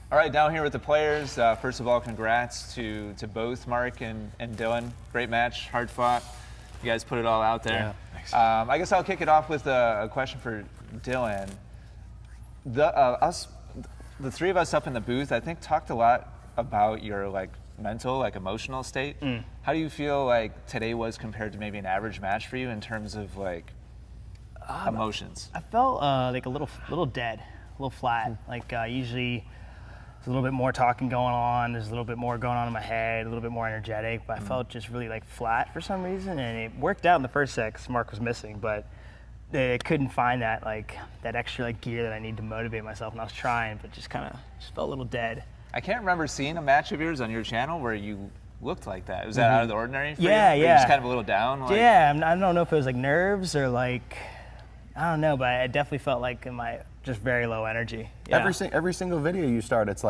All right, down here with the players. First of all, congrats to both Mark and Dylan. Great match, hard fought. You guys put it all out there. Yeah, I guess I'll kick it off with a question for Dylan. The three of us up in the booth, I think, talked a lot about your mental, emotional state. How do you feel like today was compared to maybe an average match for you in terms of emotions? I felt like a little dead, a little flat. Usually there's a little bit more talking going on, there's a little bit more going on in my head, a little bit more energetic, but I felt just really flat for some reason, and it worked out in the first set because Mark was missing, but I couldn't find that that extra gear that I need to motivate myself, and I was trying, but just felt a little dead. I can't remember seeing a match of yours on your channel where you looked like that. Was that out of the ordinary for you? Yeah. Were you just kind of a little down? Yeah, I don't know if it was nerves or I don't know, but I definitely felt in my just very low energy. Yeah. Every single video you start, it's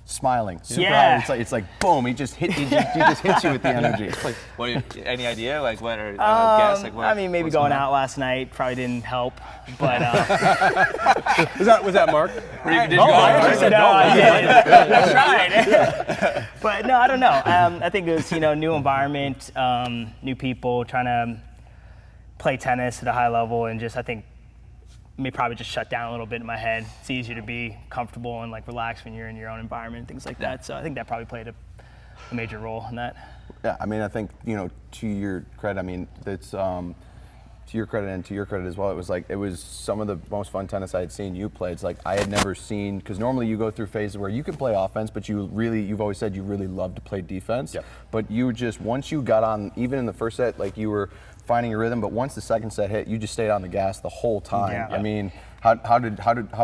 smiling. Super Yeah. high. It's like boom, he just hits you with the energy. It's any idea? What or guess? I mean, maybe going out last night probably didn't help, but was that Mark? Did you go out? I said no. I did. I tried. But no, I don't know. I think it was new environment, new people, trying to play tennis at a high level, and I think probably just shut down a little bit in my head. It's easier to be comfortable and relaxed when you're in your own environment, things like that. So I think that probably played a major role in that. Yeah, I mean, I think to your credit, I mean, it's to your credit and to your credit as well. It was some of the most fun tennis I had seen you play. It's I had never seen, because normally you go through phases where you can play offense, but you've always said you really love to play defense. Yep. But you just, once you got on, even in the first set, you were finding your rhythm, but once the second set hit, you just stayed on the gas the whole time. Yeah. I mean, how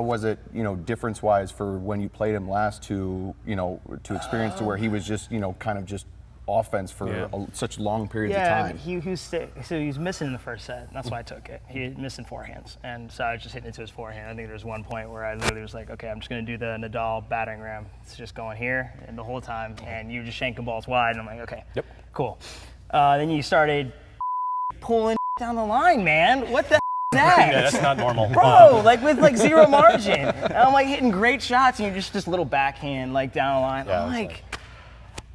was it, difference-wise for when you played him last to experience to where he was just, kind of just offense for such long periods of time? Yeah, he was missing in the first set, and that's why I took it. He was missing forehands, and so I was just hitting into his forehand. I think there was one point where I literally was okay, I'm just going to do the Nadal battering ram. It's just going here, and the whole time, and you were just shanking balls wide, and I'm okay, cool. Then you started pulling down the line, man. What the is that? Yeah, that's not normal. Bro, with zero margin. And I'm hitting great shots, and you're just little backhand down the line. Yeah,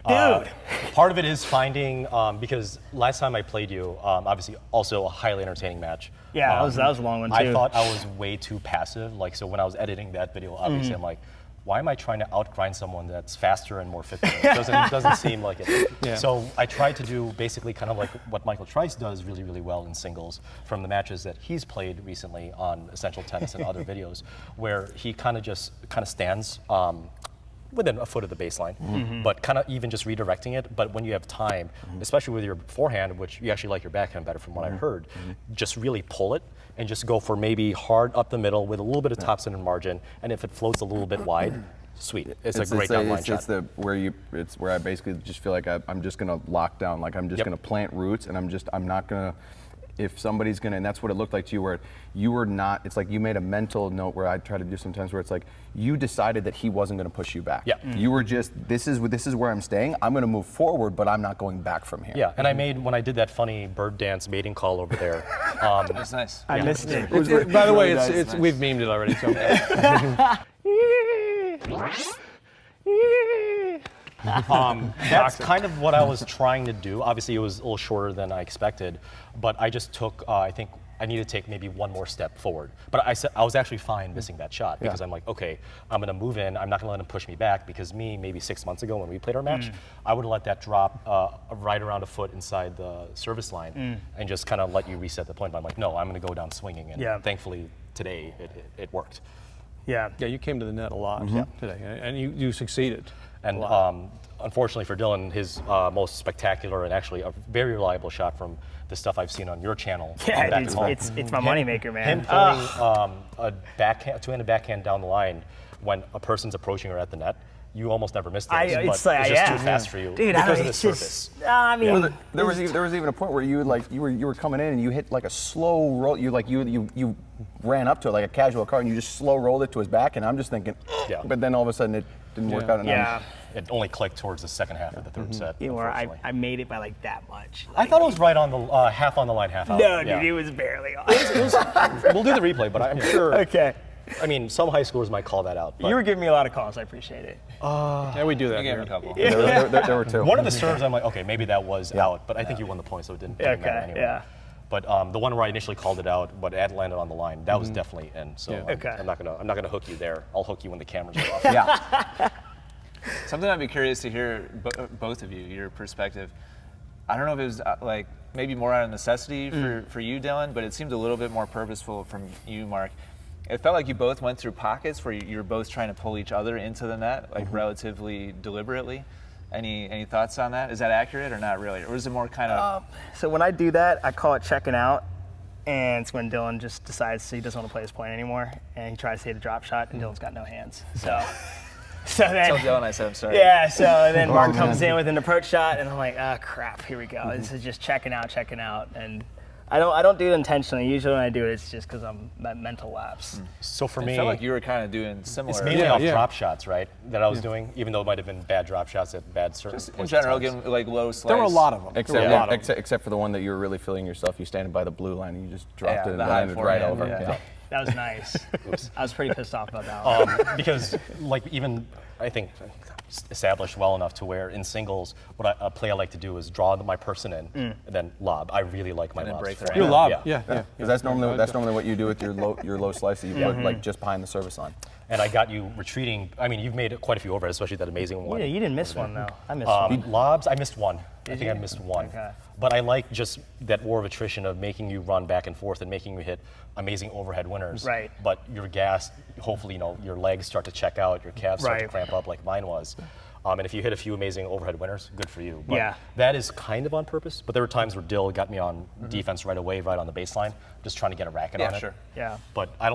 I'm dude. Part of it is finding, because last time I played you, obviously also a highly entertaining match. Yeah, that was a long one too. I thought I was way too passive. So when I was editing that video, obviously I'm why am I trying to outgrind someone that's faster and more fit than me? It doesn't seem like it. Yeah. So I tried to do basically kind of what Michael Trice does really, really well in singles from the matches that he's played recently on Essential Tennis and other videos, where he kind of stands within a foot of the baseline, but kind of even just redirecting it. But when you have time, especially with your forehand, which you actually like your backhand better from what I've heard, just really pull it and just go for maybe hard up the middle with a little bit of topspin and margin. And if it floats a little bit wide, sweet. It's a great downline shot. It's where I basically just feel like I'm just gonna lock down, I'm just gonna plant roots, and I'm not gonna. If somebody's gonna, and that's what it looked like to you, where you were not, it's you made a mental note where I try to do sometimes where it's you decided that he wasn't gonna push you back. Yeah. You were just, this is where I'm staying, I'm gonna move forward, but I'm not going back from here. Yeah, and when I did that funny bird dance mating call over there. That's nice. I missed it. By the way, nice. we've memed it already, so. That's kind of what I was trying to do. Obviously, it was a little shorter than I expected, but I just took, I think I need to take maybe one more step forward. But I was actually fine missing that shot because I'm okay, I'm going to move in. I'm not going to let him push me back because maybe 6 months ago when we played our match, I would have let that drop right around a foot inside the service line and just kind of let you reset the point. But I'm no, I'm going to go down swinging. And thankfully, today, it worked. Yeah, you came to the net a lot today, and you succeeded. And unfortunately for Dylan, his most spectacular and actually a very reliable shot from the stuff I've seen on your channel. Yeah, it's my moneymaker, man. Him pulling a backhand, two-handed backhand down the line when a person's approaching her at the net. You almost never missed those, but it's just too fast for you because of the surface. I mean, there was even a point where you were coming in and you hit a slow roll. You ran up to it like a casual car and you just slow rolled it to his back, and I'm just thinking, but then all of a sudden it didn't work out. And it only clicked towards the second half of the third set. I made it by that much. I thought it was right on the half on the line, half out. No, dude, it was barely on. We'll do the replay, but I'm sure. Okay. I mean, some high schoolers might call that out. But You were giving me a lot of calls. I appreciate it. Yeah, we do that I gave him here. a couple. There were 2. one of the serves, I'm like, okay, maybe that was out, but I think you won the point, so it didn't matter anyway. Yeah. But the one where I initially called it out, but it landed on the line, that was definitely in. So Yeah. I'm not gonna hook you there. I'll hook you when the cameras are off. Yeah. Something I'd be curious to hear both of you, your perspective. I don't know if it was like maybe more out of necessity for you, Dylan, but it seemed a little bit more purposeful from you, Mark. It felt like you both went through pockets where you were both trying to pull each other into the net, like relatively deliberately. Any thoughts on that? Is that accurate or not really? Or is it more kind of? So when I do that, I call it checking out, and it's when Dylan just decides he doesn't want to play his point anymore, and he tries to hit a drop shot, and Dylan's got no hands. So then, Tell Dylan I said I'm sorry. yeah. So then Mark comes in with an approach shot, and I'm like, ah, crap, here we go. This is just checking out, and I don't do it intentionally. Usually when I do it, it's just because I'm at mental lapse. So for I me, felt like you were kind of doing similar. it's mainly Yeah, off yeah. drop shots, right? That I was doing, even though it might have been bad drop shots at bad certain Just in points general, times. getting like low slice. There were a lot of them. Except for the one that you were really feeling yourself. You standing by the blue line and you just dropped Yeah, it and the high landed right forehand, over. yeah. That was nice. I was pretty pissed off about that one. Because like even I think established well enough to where in singles, a play I like to do is draw my person in and then lob. I really like my And then lobs. break the for- You Yeah. lob. Yeah. Yeah. Because that's normally what you do with your low slice that you put like just behind the service line. And I got you retreating. I mean, you've made quite a few overheads, especially that amazing one. Yeah, you didn't miss one though. I missed one. Lobs, I missed one. I think I you? missed one. Okay. But I like just that war of attrition of making you run back and forth and making you hit amazing overhead winners. Right. But your gas, hopefully, your legs start to check out, your calves start to Right. cramp up like mine was. And if you hit a few amazing overhead winners, good for you. But Yeah. that is kind of on purpose. But there were times where Dill got me on defense right away, right on the baseline, just trying to get a racket Yeah, on it. sure. Yeah. But I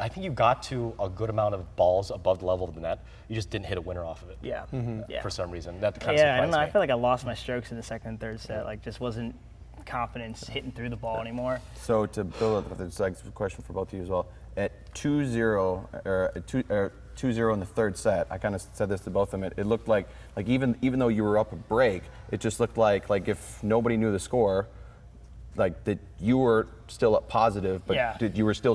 think you got to a good amount of balls above the level of the net. You just didn't hit a winner off of it. Yeah. Yeah. For some reason. That kind of Yeah, I don't surprised know. me. I feel like I lost my strokes in the second and third set. Like, just wasn't confidence hitting through the ball anymore. So to build up, there's like a question for both of you as well. At 2-0 or 2-0 in the third set, I kind of said this to both of them. It looked like even though you were up a break, it just looked like if nobody knew the score, like that you were still up positive, but Yeah. you were still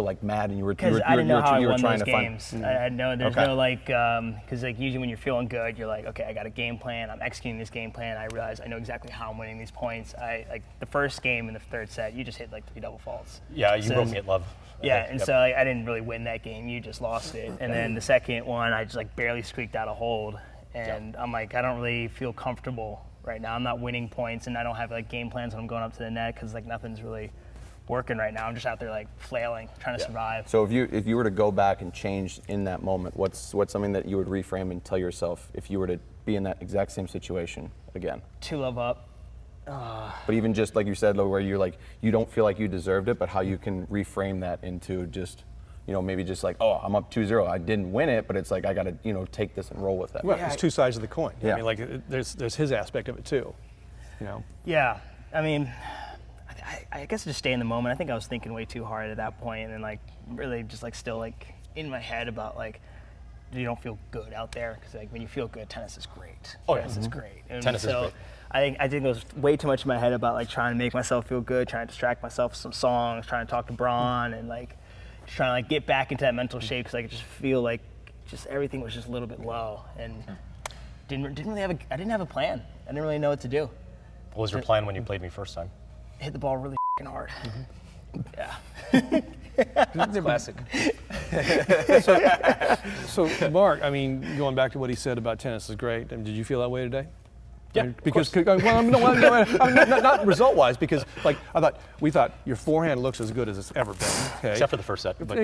like mad and you were Because I didn't know how I won trying those to games. find. I had there's Okay. no like, because like usually when you're feeling good, you're like, okay, I got a game plan. I'm executing this game plan. I realize I know exactly how I'm winning these points. Like the first game in the third set, you just hit like 3 double faults. Yeah, you So- wrote me at love. I Yeah, think. and Yep. so like, I didn't really win that game. You just lost it. And then the second one, I just like barely squeaked out a hold. And I'm like, I don't really feel comfortable right now. I'm not winning points, and I don't have like game plans when I'm going up to the net because like nothing's really working right now. I'm just out there like flailing, trying to survive. So if you were to go back and change in that moment, what's something that you would reframe and tell yourself if you were to be in that exact same situation again? 2-love up. But even just like you said, where you're like, you don't feel like you deserved it, but how you can reframe that into just, maybe just like, oh, I'm up 2-0. I didn't win it, but it's like I got to, take this and roll with it. Well, it's two sides of the coin. Yeah. I mean, like there's his aspect of it too. Yeah, I mean, I guess just stay in the moment. I think I was thinking way too hard at that point, and then like really just like still like in my head about like you don't feel good out there because like when you feel good, tennis is great. Oh, yeah. Tennis is great. And Tennis is so great. I think it was way too much in my head about like trying to make myself feel good, trying to distract myself with some songs, trying to talk to Braun, and like just trying to like get back into that mental shape because I could just feel like just everything was just a little bit low and didn't really I didn't have a plan. I didn't really know what to do. What was your plan when you played me first time? Hit the ball really hard. Yeah. Classic. So Mark, I mean, going back to what he said about tennis is great. I mean, did you feel that way today? Yeah, Because not result-wise, because like we thought your forehand looks as good as it's ever been. Okay. Except for the first set. But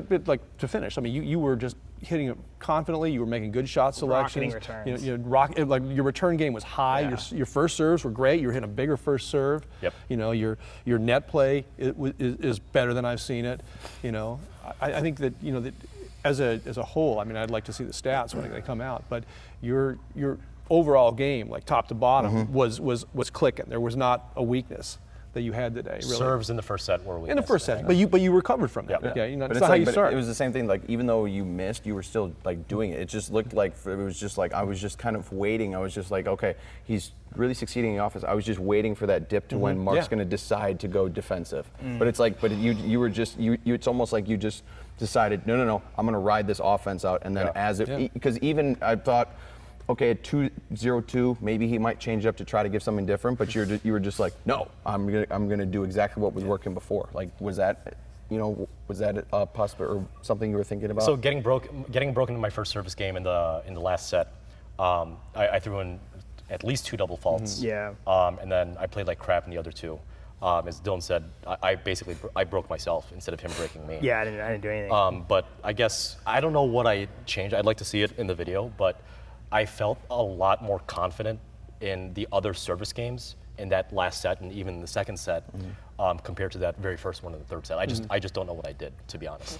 But like to finish, I mean, you were just hitting it confidently. You were making good shot selections. returns. Like your return game was high. Yeah. Your first serves were great. You were hitting a bigger first serve. Yep. Your net play is better than I've seen it. I think that that as a whole, I mean, I'd like to see the stats when they come out, but your overall game, like top to bottom, was clicking. There was not a weakness. that you had today. Really. Serves in the first set were weakness. In the first set, but you recovered from that. Yeah. Yeah, you know, But that's it's not how like, you but start. it was the same thing. Like even though you missed, you were still like doing it. It just looked like it was just like I was just kind of waiting. I was just like, okay, he's really succeeding in the offense. I was just waiting for that dip to when Mark's going to decide to go defensive. But it's like, but you were just you. It's almost like you just decided, no, I'm going to ride this offense out, and then as it because even I thought. Okay, at 2-0-2, maybe he might change up to try to give something different. But you were just like, no, I'm gonna do exactly what was working before. Like, was that a possible or something you were thinking about? So getting broken in my first service game in the last set, I threw in at least 2 double faults. Yeah. And then I played like crap in the other 2. As Dylan said, I basically broke myself instead of him breaking me. Yeah, I didn't do anything. But I guess I don't know what I changed. I'd like to see it in the video, but I felt a lot more confident in the other service games in that last set and even the second set compared to that very first one in the third set. I just don't know what I did, to be honest.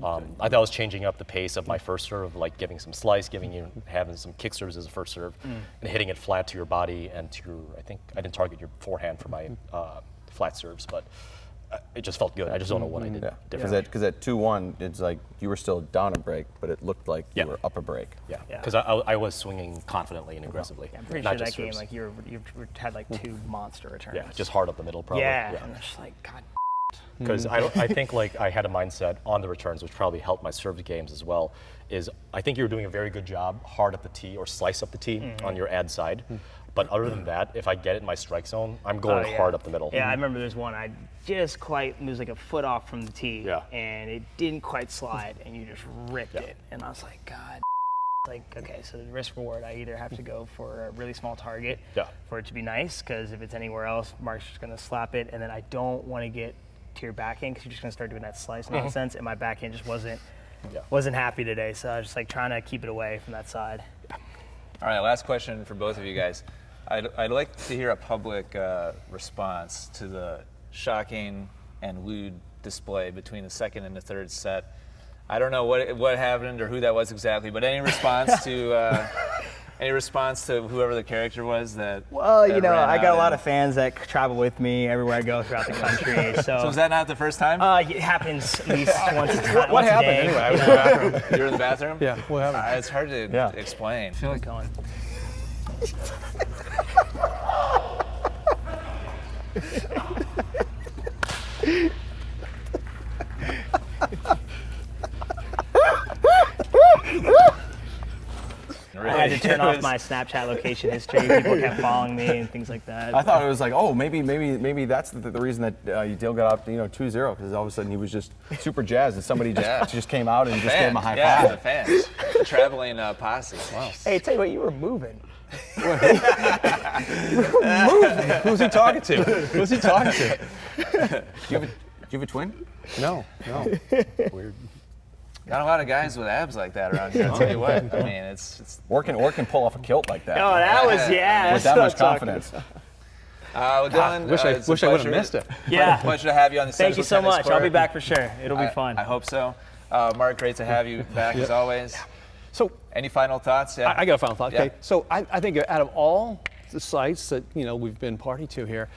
I thought I was changing up the pace of my first serve, like giving some slice, having some kick serves as a first serve, and hitting it flat to your body and to your, I think I didn't target your forehand for my flat serves, but it just felt good. I just don't know what I did differently. Because at 2-1, it's like you were still down a break, but it looked like you were up a break. Yeah, because I was swinging confidently and aggressively. Yeah, I'm pretty not sure that just game, serves. like you had like 2 monster returns. Yeah, just hard up the middle, probably. Yeah, and it's just like, God. Because I think like I had a mindset on the returns, which probably helped my serve games as well. Is I think you were doing a very good job hard up the tee or slice up the tee on your ad side. But other than that, if I get it in my strike zone, I'm going hard up the middle. Yeah, I remember there's one it was like a foot off from the tee, Yeah. and it didn't quite slide, and you just ripped it. And I was like, God, like, okay, so the risk reward, I either have to go for a really small target for it to be nice, because if it's anywhere else, Mark's just gonna slap it, and then I don't want to get to your backhand, because you're just gonna start doing that slice nonsense, and my backhand just wasn't happy today, so I was just like trying to keep it away from that side. All right, last question for both of you guys. I'd like to hear a public response to the shocking and lewd display between the second and the third set. I don't know what happened or who that was exactly, but any response to whoever the character was that? Well, you that know, ran I got out a lot and- of fans that travel with me everywhere I go throughout the country. So was that not the first time? It happens at least once a What once a happened day. anyway? I was in the bathroom. You were in the bathroom? Yeah, what happened? It's hard to explain. I feel like going. I had to turn off my Snapchat location history. People kept following me and things like that. I thought it was like, oh, maybe that's the reason that Dill got up, 2-0, because all of a sudden he was just super jazzed, and somebody just came out and just gave him a high Yeah, five. the fans. The traveling posse. Wow. Hey, tell you what, you were moving. Who's he talking to? Who's he talking to? Do you have a twin? No. Weird. Not a lot of guys with abs like that around here. I'll tell you what. I mean, it's Or can pull off a kilt like that. Oh, that was, with that's that what much I'm talking confidence. well, Dylan. Wish it's a I would have pleasure. missed it. Yeah. Pleasure to have you on the Thank you Central so Tennis much. I'll be Court. back for sure. It'll be fun. I hope so. Mark, great to have you back as always. So Any final thoughts? Yeah. I got a final thought. Yeah. Okay, so I think out of all the sites that we've been party to here,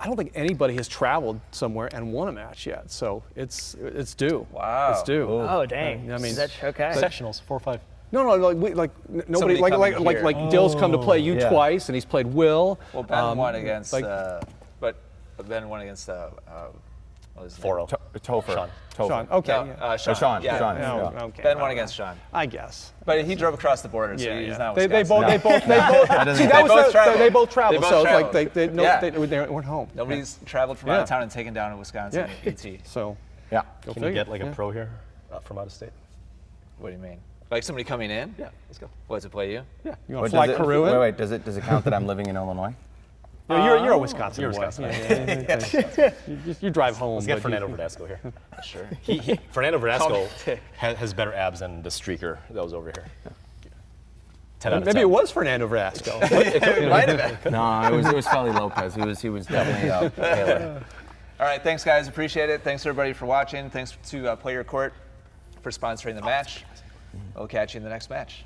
I don't think anybody has traveled somewhere and won a match yet. So it's due. Wow. It's due. Oh, dang. I mean, Is that okay? Sectionals, 4-5. No, nobody Somebody coming here. like Dill's come to play you twice, and he's played Will. Well, Ben won against, like- Ben won against, what was his 4-0. Topher. Sean. Sean. Okay. name? yeah. Sean. Sean. Yeah. Sean. Oh, yeah. okay. Ben won against Sean. I guess. But he drove across the border, so he's not They Wisconsin. both. See, doesn't- that They was both traveled. they both traveled. They both So traveled. like they weren't home. Nobody's traveled from out of town and taken down to Wisconsin ET. So Yeah. go Can you figure. get like a pro here from out of state? What do you mean? Like somebody coming in? Yeah, let's go. What, to play you? Yeah. You want Wait, to fly does it- Carew in? Wait, does it count that I'm living in Illinois? No, you're a Wisconsin You're boy. Wisconsin. You drive home. Let's get but Fernando Verdasco here. Sure. Fernando Verdasco has better abs than the streaker that was over here. 10 out of 10. Maybe it was Fernando Verdasco. It might have been. No, it was Feli Lopez. He was definitely Taylor. All right, thanks guys, appreciate it. Thanks everybody for watching. Thanks to Player Court for sponsoring the match. We'll catch you in the next match.